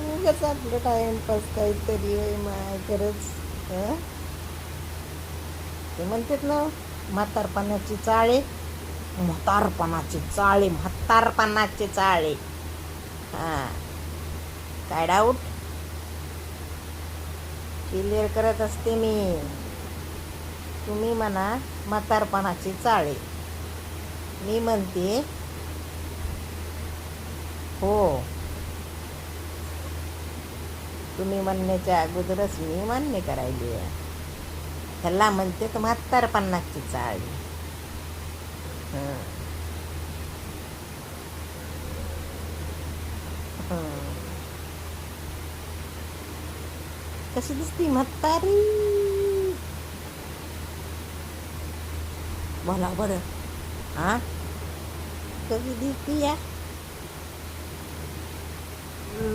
उगाच आपलं टाइमपास काहीतरी होय माय खरंच. हं? ते म्हणतात ना, म्हातारपणाची चाळे, म्हातारपणाचे चाळे. हां, काय डाऊट क्लिअर करत असते मी. तुम्ही म्हणा म्हातारपणाची चाळे, मी म्हणते हो. तुम्ही म्हणण्याच्या अगोदरच मी मान्य करायली आहे. ह्याला म्हणते तर म्हातारपणाची चाळी. हं. हं. कशी दिसती म्हातारी? बोला बरं. हा, कशी दिसती या?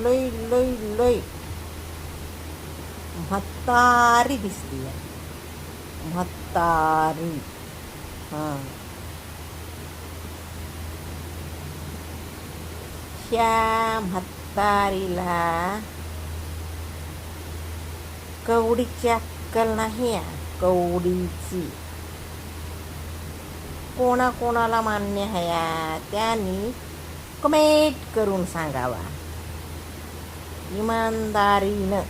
लय लय लय म्हातारी दिसती या, म्हातारी. हां, ह्या म्हातारीला कवडीची अक्कल नाही आहे, कवडीची. कोणाकोणाला मान्य आहे या, त्यांनी कमेंट करून सांगावा इमानदारीनं.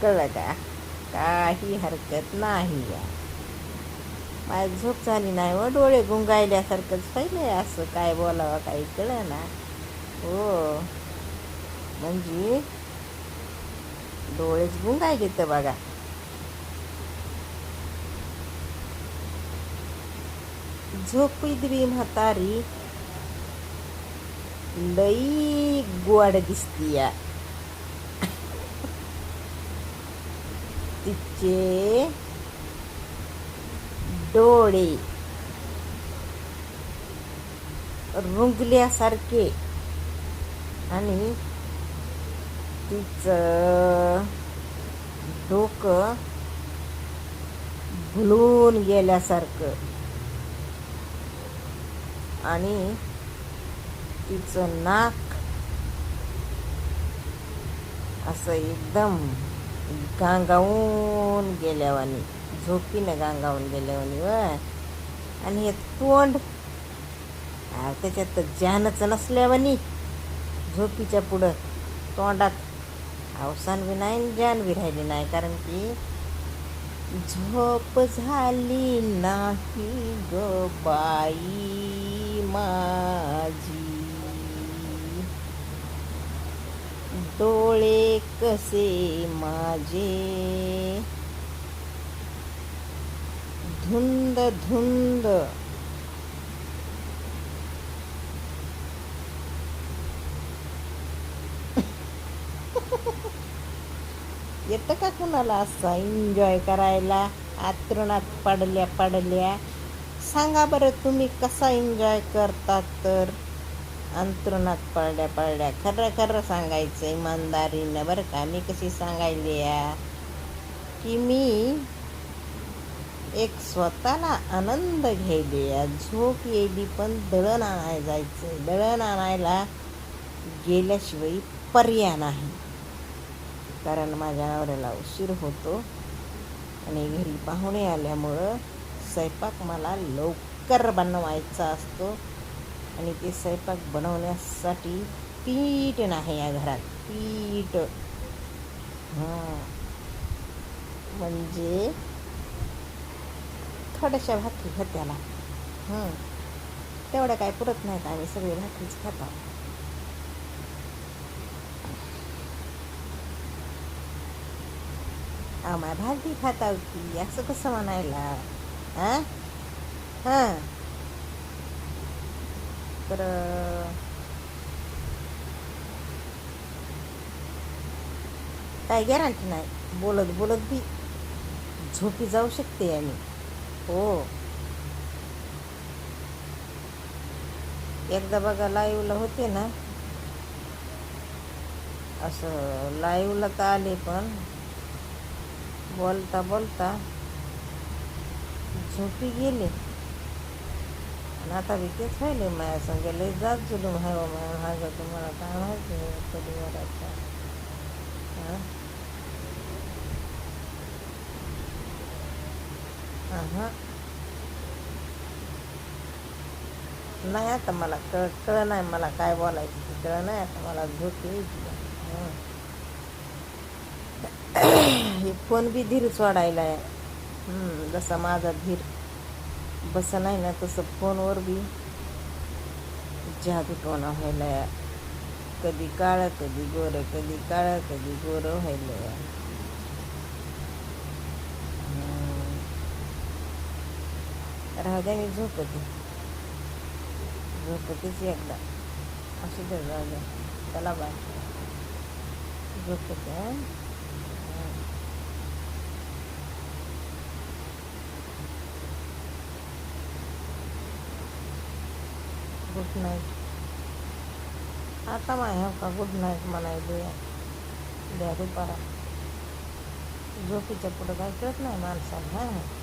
कळलं का? काही हरकत नाही या. माझी झोप झाली नाही व, डोळे गुंगायल्यासारखंच पहिले, असं काय बोलावं काही कळलं ना. हो, म्हणजे डोळेच गुंगायले तर बघा. झोपीद्री म्हातारी लई गोड दिसतीया. तिचे डोळे रुंगल्यासारखे आणि तिचं डोकं भुलून गेल्यासारखं आणि तिचं नाक असं एकदम गांगावून गेल्यावानी, झोपीनं गांगावून गेल्यावानी व. आणि हे तोंड त्याच्यात तर जानच नसल्यावानी, झोपीच्या पुढं तोंडात अवसान बी नाही जान बी राहिली नाही, कारण की झोप झाली नाही ग बाई माझी, डोळे कसे माझे धुंद धुंद. येतं का कुणाला असं एन्जॉय करायला? आतरुणात पडल्या सांगा बरं तुम्ही कसा एन्जॉय करतात तर. अंतरुणात पडल्या खरं खरं सांगायचं इमानदारीनं बरं का. मी कशी सांगायली या की मी एक स्वतःला आनंद घ्यायली या. झोप येईली पण दळण आणायला जायचं, दळण आणायला गेल्याशिवाय पर्याय नाही, कारण माझ्या नवऱ्याला उशीर होतो आणि घरी पाहुणे आल्यामुळं स्वयंपाक मला लवकर बनवायचा असतो. आणि ते स्वयंपाक बनवण्यासाठी पीठ नाही या घरात, पीठ. हां, म्हणजे थोड्याशा भाकरी होत्याला. तेवढ्या काय पुरत नाहीत, आम्ही सगळे भाकरीच खातो. आम्हा भाजी खाता होती असं कसं म्हणायला? हां हां, तर काय गॅरंटी नाही, बोलत बोलत बी झोपी जाऊ शकते आम्ही. हो, एकदा बघा लाईव्हला होते ना, असं लाईव्हला तर आले पण बोलता बोलता झोपी गेले. आणि आता बी तेच व्हायले माझ्या संग लय जात जुलूम आहे हो माझ्या मागं तुम्हाला काय माहिती आहे कधी वराचा हां हां नाही आता मला कळ नाही मला काय बोलायचं ते कळ नाही आता मला झोप यायची हं. हे फोन बी धीर सोडायला आहे जसा माझा धीर बस नाही ना तसं फोनवर बी जादूटोणा व्हायला कधी काळं कधी गोरं कधी काळं कधी गोरं व्हायलं राहू द्या मी झोपतेच एकदा असू दे राहू द्या चला बाय झोपते हं? गुड नाईट आता माझ्या का गुड नाईट म्हणायला द्या दुपारा झोपीच्या पुढं काय कळत नाही माणसाला हां